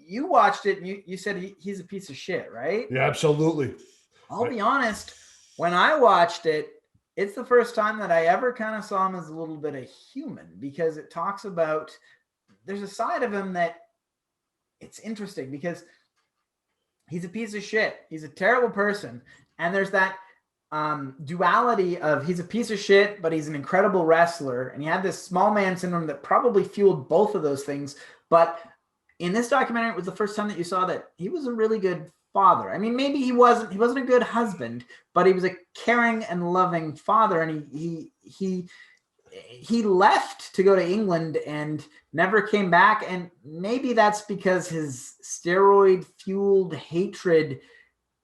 you watched it and you said he's a piece of shit, right? Yeah, absolutely. I'll be honest. When I watched it, it's the first time that I ever kind of saw him as a little bit of human, because it talks about, there's a side of him that it's interesting because he's a piece of shit. He's a terrible person. And there's that duality of he's a piece of shit, but he's an incredible wrestler. And he had this small man syndrome that probably fueled both of those things. But in this documentary, it was the first time that you saw that he was a really good father. I mean, maybe he wasn't a good husband, but he was a caring and loving father. And he left to go to England and never came back. And maybe that's because his steroid fueled hatred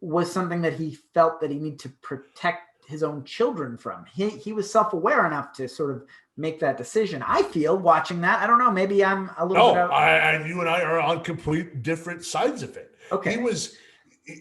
was something that he felt that he needed to protect his own children from. He was self-aware enough to sort of make that decision. I feel watching that. I don't know. Maybe I'm a little bit out. And you and I are on complete different sides of it. Okay.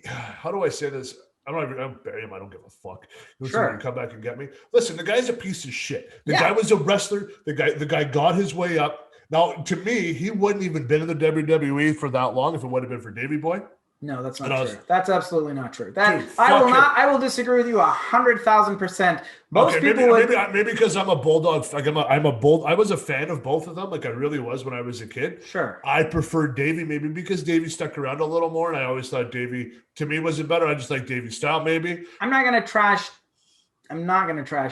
How do I say this? I'll bury him. I don't give a fuck. He was Sure. going to come back and get me. Listen, the guy's a piece of shit. The guy was a wrestler. The guy got his way up. Now, to me, he wouldn't even been in the WWE for that long if it would have been for Davey Boy. No, that's not true. That's absolutely not true. That Dude, I will disagree with you 100,000%. Most people maybe because I'm a Bulldog. Like I was a fan of both of them. Like I really was when I was a kid. Sure. I preferred Davey maybe because Davey stuck around a little more, and I always thought Davey to me wasn't better. I just like Davey's style. Maybe I'm not gonna trash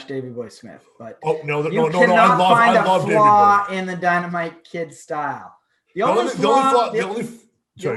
Davey Boy Smith, but no, I love a flaw in the Dynamite Kid style. The only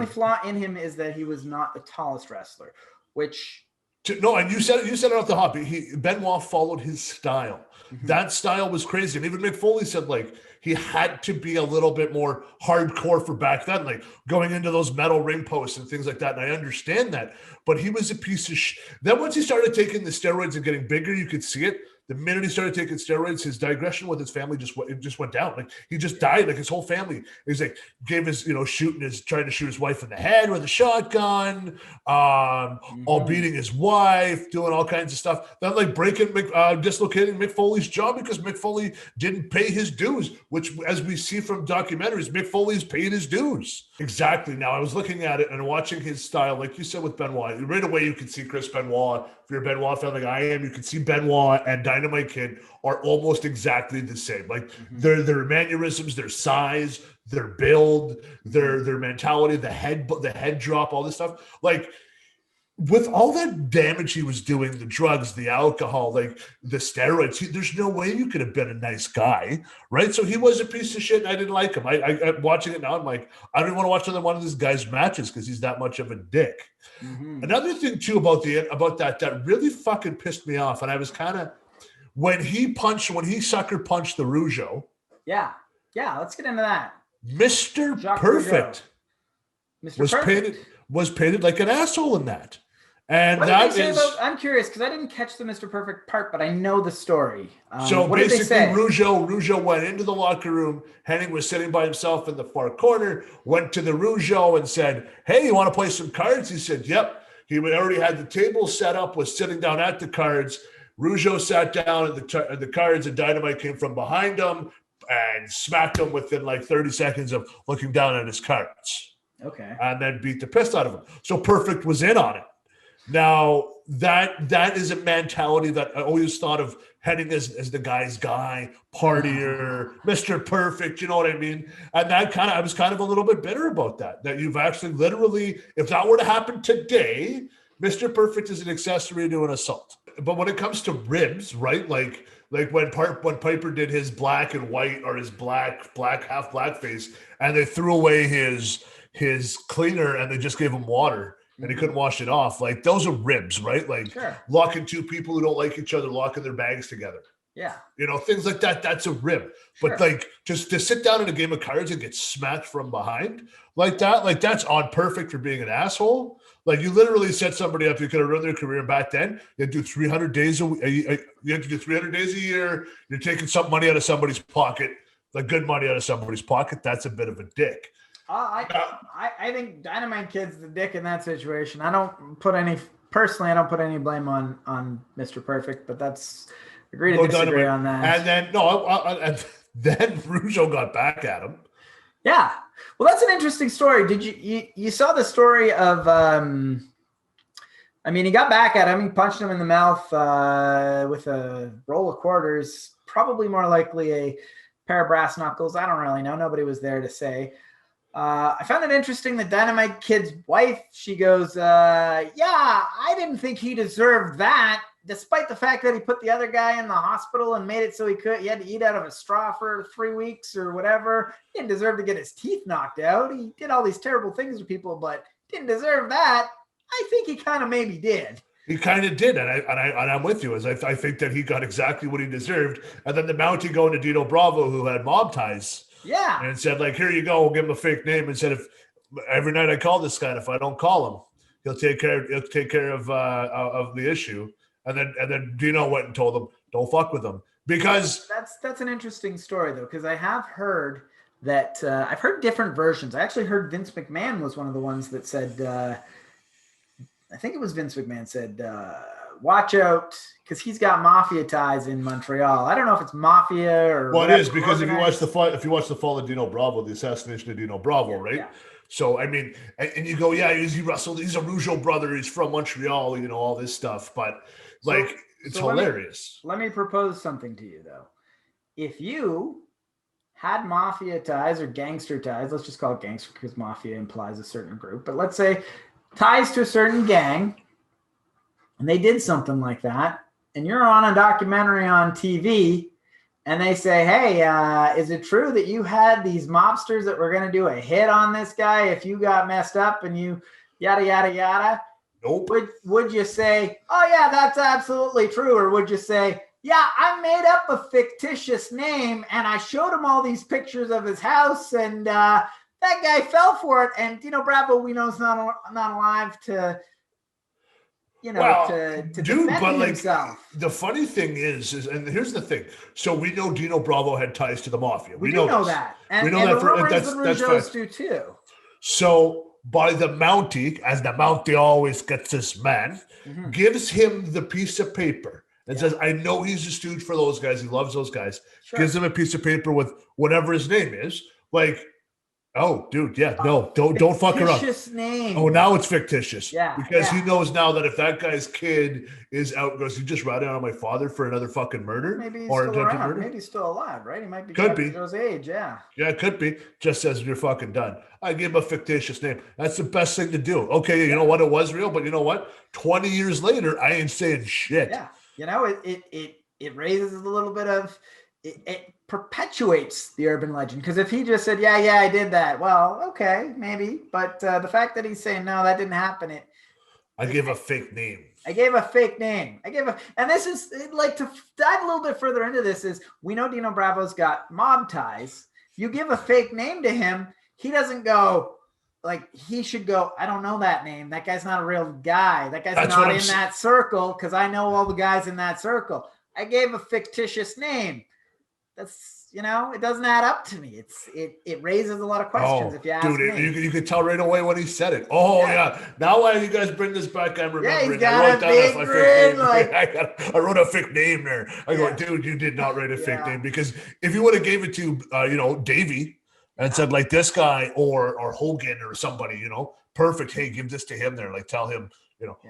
flaw in him is that he was not the tallest wrestler, which and you said it off the hop. Benoit followed his style. Mm-hmm. That style was crazy, and even Mick Foley said like he had to be a little bit more hardcore for back then, like going into those metal ring posts and things like that. And I understand that, but he was a piece of shit. Then once he started taking the steroids and getting bigger, you could see it. The minute he started taking steroids, his digression with his family just went down. Like he just died. Like his whole family. He's like trying to shoot his wife in the head with a shotgun, all beating his wife, doing all kinds of stuff. Then like dislocating Mick Foley's jaw because Mick Foley didn't pay his dues, which as we see from documentaries, Mick Foley's paid his dues. Exactly. Now I was looking at it and watching his style, like you said with Benoit. Right away you can see Chris Benoit. If you're a Benoit fan like I am, you can see Benoit and Dynamite Kid are almost exactly the same. Like their mannerisms, their size, their build, their mentality, the head drop, all this stuff. Like with all that damage he was doing, the drugs, the alcohol, like the steroids, there's no way you could have been a nice guy, right? So he was a piece of shit and I didn't like him. I'm watching it now, I'm like, I don't want to watch another one of this guy's matches because he's that much of a dick. Mm-hmm. Another thing too about that really fucking pissed me off, and I was kind of when he sucker punched the Rougeau. Yeah, let's get into that. Mr. Perfect was painted like an asshole in that. And I'm curious because I didn't catch the Mr. Perfect part, but I know the story. So basically, Rougeau went into the locker room. Hennig was sitting by himself in the far corner, went to the Rougeau and said, "Hey, you want to play some cards?" He said, "Yep." He already had the table set up, was sitting down at the cards. Rougeau sat down at the cards, and Dynamite came from behind him and smacked him within like 30 seconds of looking down at his cards. Okay. And then beat the piss out of him. So Perfect was in on it. Now, that is a mentality that I always thought of Hennig as the guy's guy, partier, Mr. Perfect, you know what I mean? And I was kind of a little bit bitter about that you've actually literally, if that were to happen today, Mr. Perfect is an accessory to an assault. But when it comes to ribs, right? Like when Piper did his black and white or his black half black face, and they threw away his cleaner and they just gave him water. And he couldn't wash it off. Like those are ribs, right? Like locking two people who don't like each other, locking their bags together. Yeah. You know, things like that. That's a rib. But like just to sit down in a game of cards and get smacked from behind like that, like that's on Perfect for being an asshole. Like you literally set somebody up. You could have run their career back then. You had to do 300 days you had to do 300 days a year. You're taking some money out of somebody's pocket, like good money out of somebody's pocket. That's a bit of a dick. I think Dynamite Kid's the dick in that situation. I don't put any blame on Mr. Perfect, but that's agree to disagree on that. And then and then Rougeau got back at him. Yeah, Well, that's an interesting story. Did you saw the story of, I mean, he got back at him. He punched him in the mouth with a roll of quarters, probably more likely a pair of brass knuckles. I don't really know. Nobody was there to say. I found it interesting that Dynamite Kid's wife, she goes, yeah, I didn't think he deserved that, despite the fact that he put the other guy in the hospital and made it so he had to eat out of a straw for 3 weeks or whatever. He didn't deserve to get his teeth knocked out. He did all these terrible things to people, but didn't deserve that. I think he kind of maybe did. He kind of did, and I'm with you. As I think that he got exactly what he deserved. And then the Mountie going to Dino Bravo, who had mob ties, and said, like, here you go, we'll give him a fake name, and said, if every night I call this guy, and if I don't call him, he'll take care of the issue. And then Dino went and told him, don't fuck with him, because that's an interesting story though, because I have heard that I've heard different versions. I actually heard Vince McMahon was one of the ones that said. I think it was Vince McMahon said, watch out, because he's got mafia ties in Montreal. I don't know if it's mafia or well, it is, because if you watch the fall of Dino Bravo, the assassination of Dino Bravo, right? Yeah. So, I mean, and you go, yeah, he wrestled, he's a Rougeau brother, he's from Montreal, you know, all this stuff. But, it's hilarious. Let me propose something to you, though. If you had mafia ties or gangster ties, let's just call it gangster because mafia implies a certain group, but let's say ties to a certain gang, and they did something like that, and you're on a documentary on TV, and they say, hey, is it true that you had these mobsters that were going to do a hit on this guy if you got messed up and you yada, yada, yada? Nope. Would you say, oh, yeah, that's absolutely true? Or would you say, yeah, I made up a fictitious name, and I showed him all these pictures of his house, and that guy fell for it, and Dino Bravo, we know, is not alive to, to defend himself. The funny thing is, and here's the thing. So we know Dino Bravo had ties to the mafia. We know that. And, we know that for that's Rougeaus do too. So by the Mountie, as the Mountie always gets this man, gives him the piece of paper and says, I know he's a stooge for those guys. He loves those guys. Sure. Gives him a piece of paper with whatever his name is. Oh, dude, yeah, no, don't fuck around. Fictitious name. Oh, now it's fictitious. Yeah. Because he knows now that if that guy's kid is out, goes, you just ratted on my father for another fucking murder? Maybe he's still around. Murder? Maybe he's still alive, right? He might be Joe's age, yeah. Yeah, it could be. Just says you're fucking done. I give him a fictitious name. That's the best thing to do. Okay, you know what? It was real, but you know what? 20 years later, I ain't saying shit. Yeah. It raises a little bit of it perpetuates the urban legend, because if he just said, yeah, I did that, well, okay, maybe, but the fact that he's saying, no, that didn't happen, I gave a fake name. And this is, like, to dive a little bit further into this, is we know Dino Bravo's got mob ties. You give a fake name to him, he doesn't go, like, he should go, I don't know that name, that guy's not a real guy, that guy's not in that circle, because I know all the guys in that circle. I gave a fictitious name. That's, it doesn't add up to me. It raises a lot of questions if you ask me. You could tell right away when he said it. Oh, yeah. Now why you guys bring this back, I'm remembering. Yeah, he's got a big grin. I wrote a fake name there. I go, dude, you did not write a fake name, because if you would have gave it to, Davey and said, like, this guy or Hogan or somebody, perfect. Hey, give this to him there. Like, tell him,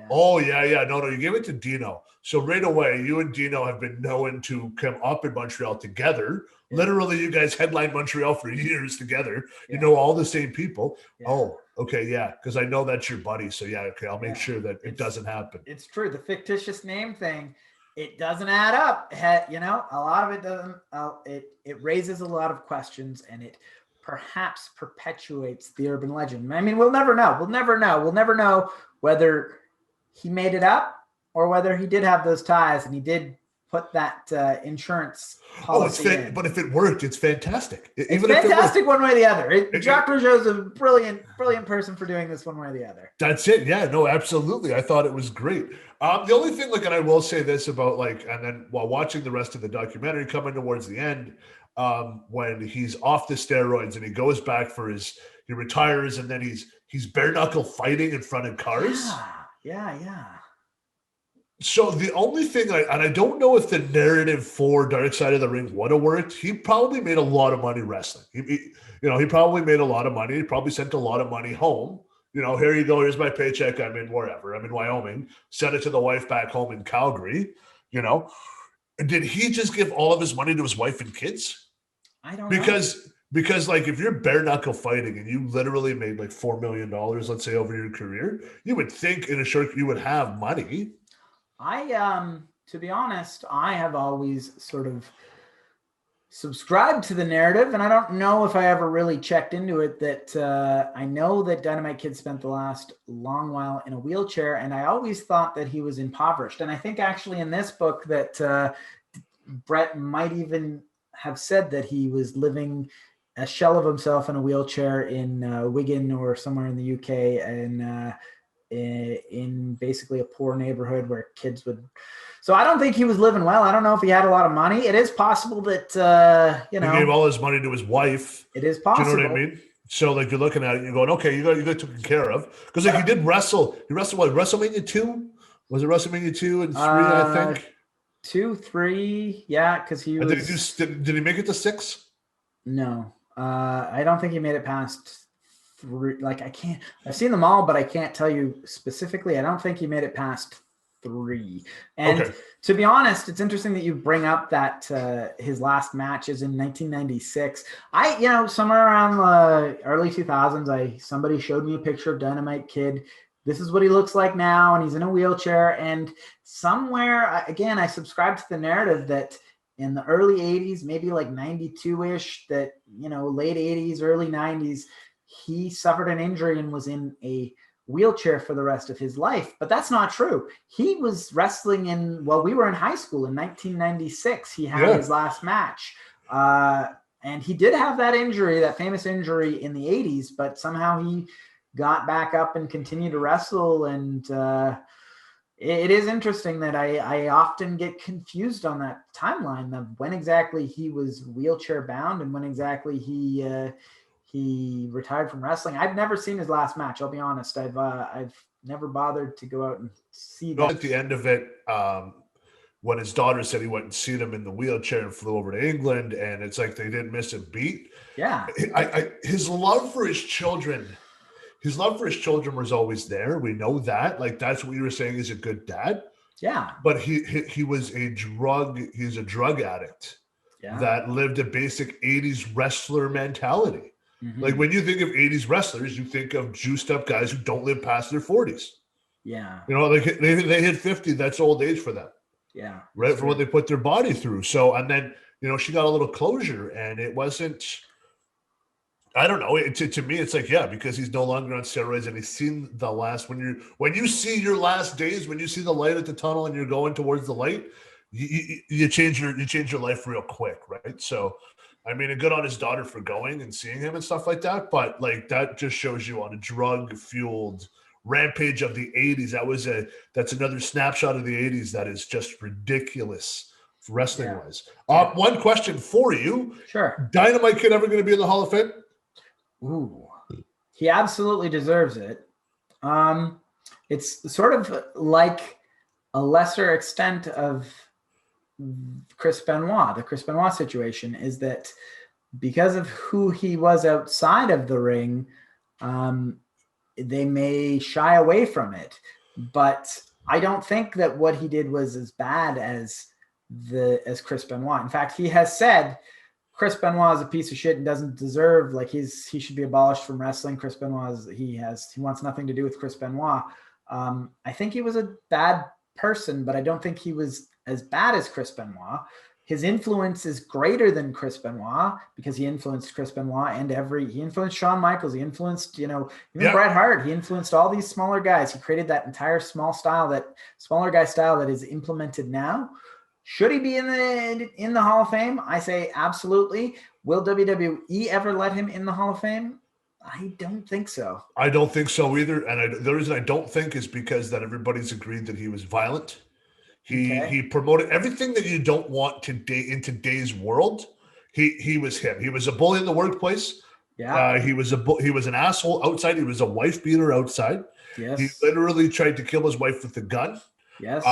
oh, yeah. No, you gave it to Dino. So right away, you and Dino have been known to come up in Montreal together. Yeah. Literally, you guys headlined Montreal for years together. Yeah. You know all the same people. Yeah. Oh, okay, yeah, because I know that's your buddy. So, okay, I'll make sure that it doesn't happen. It's true. The fictitious name thing, it doesn't add up. A lot of it doesn't. It raises a lot of questions, and it perhaps perpetuates the urban legend. I mean, we'll never know. We'll never know whether he made it up or whether he did have those ties and he did put that insurance policy in. But if it worked, it's fantastic. It's fantastic one way or the other. Jacques Rougeau's a brilliant person for doing this one way or the other. That's it. Yeah, no, absolutely. I thought it was great. The only thing, and I will say this about, and then while watching the rest of the documentary coming towards the end, when he's off the steroids and he goes back he retires, and then he's bare knuckle fighting in front of cars. Yeah. So the only thing, and I don't know if the narrative for Dark Side of the Ring would have worked. He probably made a lot of money wrestling. He probably made a lot of money. He probably sent a lot of money home. Here you go. Here's my paycheck. I'm in wherever. I'm in Wyoming. Send it to the wife back home in Calgary. Did he just give all of his money to his wife and kids? I don't know. Because like if you're bare knuckle fighting and you literally made like $4 million, let's say over your career, you would think in a short you would have money. To be honest, I have always sort of subscribed to the narrative, and I don't know if I ever really checked into it, that I know that Dynamite Kid spent the last long while in a wheelchair, and I always thought that he was impoverished. And I think actually in this book that Brett might even have said that he was living a shell of himself in a wheelchair in Wigan or somewhere in the UK, and in basically a poor neighborhood where kids would. So I don't think he was living well. I don't know if he had a lot of money. It is possible that he gave all his money to his wife. It is possible. Do you know what I mean? So like you're looking at it, you're going, okay, you got taken care of, because like he did wrestle. He wrestled what, WrestleMania 2? Was it WrestleMania 2 and 3? I think 2, 3, yeah, because he was. Did he make it to 6? No, I don't think he made it past 3. Like I've seen them all, but I can't tell you specifically. I don't think he made it past 3. And to be honest, it's interesting that you bring up that his last match is in 1996. Somewhere around the early 2000s, somebody showed me a picture of Dynamite Kid. This is what he looks like now, and he's in a wheelchair. And somewhere, again, I subscribe to the narrative that in the early 80s, maybe like 92-ish, that, late 80s, early 90s, he suffered an injury and was in a wheelchair for the rest of his life. But that's not true. He was wrestling we were in high school in 1996. He had his last match. And he did have that injury, that famous injury in the 80s, but somehow he got back up and continued to wrestle. And it is interesting that I often get confused on that timeline of when exactly he was wheelchair bound and when exactly he retired from wrestling. I've never seen his last match. I'll be honest. I've never bothered to go out and see that. At the end of it, when his daughter said he went and seen him in the wheelchair and flew over to England, and it's like they didn't miss a beat. Yeah. His love for his children was always there. We know that. Like that's what you were saying. He's a good dad. Yeah. But he was he's a drug addict that lived a basic 80s wrestler mentality. Mm-hmm. Like when you think of 80s wrestlers, you think of juiced up guys who don't live past their 40s. Yeah. Like they hit 50, that's old age for them. Yeah. Right. For what they put their body through. So, and then, she got a little closure, and it wasn't, I don't know. To me, it's like, because he's no longer on steroids, and he's seen the last, when you see your last days, when you see the light at the tunnel and you're going towards the light, you change your life real quick. Right. So, I mean, good on his daughter for going and seeing him and stuff like that. But like, that just shows you on a drug fueled rampage of the 80s. That's another snapshot of the 80s that is just ridiculous wrestling wise. One question for you. Sure. Dynamite Kid ever going to be in the Hall of Fame? Ooh, he absolutely deserves it. It's sort of like a lesser extent of Chris Benoit. The Chris Benoit situation is that because of who he was outside of the ring, they may shy away from it. But I don't think that what he did was as bad as Chris Benoit. In fact, he has said Chris Benoit is a piece of shit and doesn't deserve, like, he should be abolished from wrestling. Chris Benoit he wants nothing to do with Chris Benoit. I think he was a bad person, but I don't think he was as bad as Chris Benoit. His influence is greater than Chris Benoit because he influenced Chris Benoit and he influenced Shawn Michaels. He influenced, even Bret Hart. He influenced all these smaller guys. He created that entire smaller guy style that is implemented now. Should he be in the Hall of Fame? I say absolutely. Will WWE ever let him in the Hall of Fame? I don't think so. I don't think so either. And the reason I don't think is because that everybody's agreed that he was violent. He promoted everything that you don't want in today's world. He was him. He was a bully in the workplace. Yeah. He was an asshole outside. He was a wife beater outside. Yes. He literally tried to kill his wife with a gun. Yes.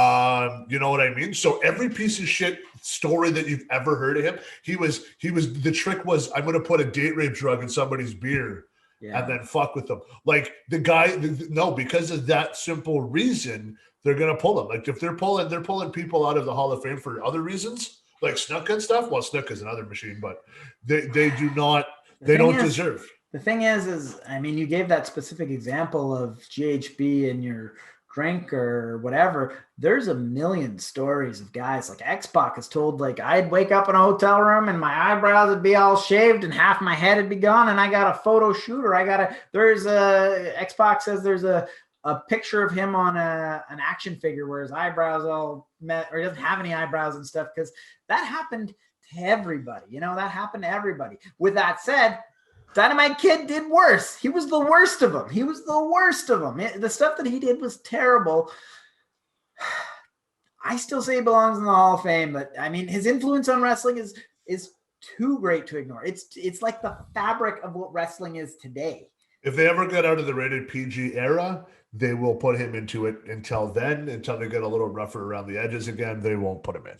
You know what I mean? So every piece of shit story that you've ever heard of him, the trick was, I'm going to put a date rape drug in somebody's beer and then fuck with them. Like the guy, no, because of that simple reason, they're going to pull him. Like if they're pulling people out of the Hall of Fame for other reasons, like Snook and stuff. Well, Snook is another machine, but they do not, they don't deserve. The thing is, I mean, you gave that specific example of GHB in your drink or whatever. There's a million stories of guys like X-Pac is told, like, I'd wake up in a hotel room and my eyebrows would be all shaved and half my head would be gone, and I got a photo shoot, or X-Pac says there's a picture of him on an action figure where his eyebrows all met, or he doesn't have any eyebrows and stuff, because that happened to everybody. That happened to everybody. With that said, Dynamite Kid did worse. He was the worst of them. The stuff that he did was terrible. I still say he belongs in the Hall of Fame, but I mean, his influence on wrestling is too great to ignore. It's like the fabric of what wrestling is today. If they ever get out of the rated PG era, they will put him into it. Until then, until they get a little rougher around the edges again, they won't put him in.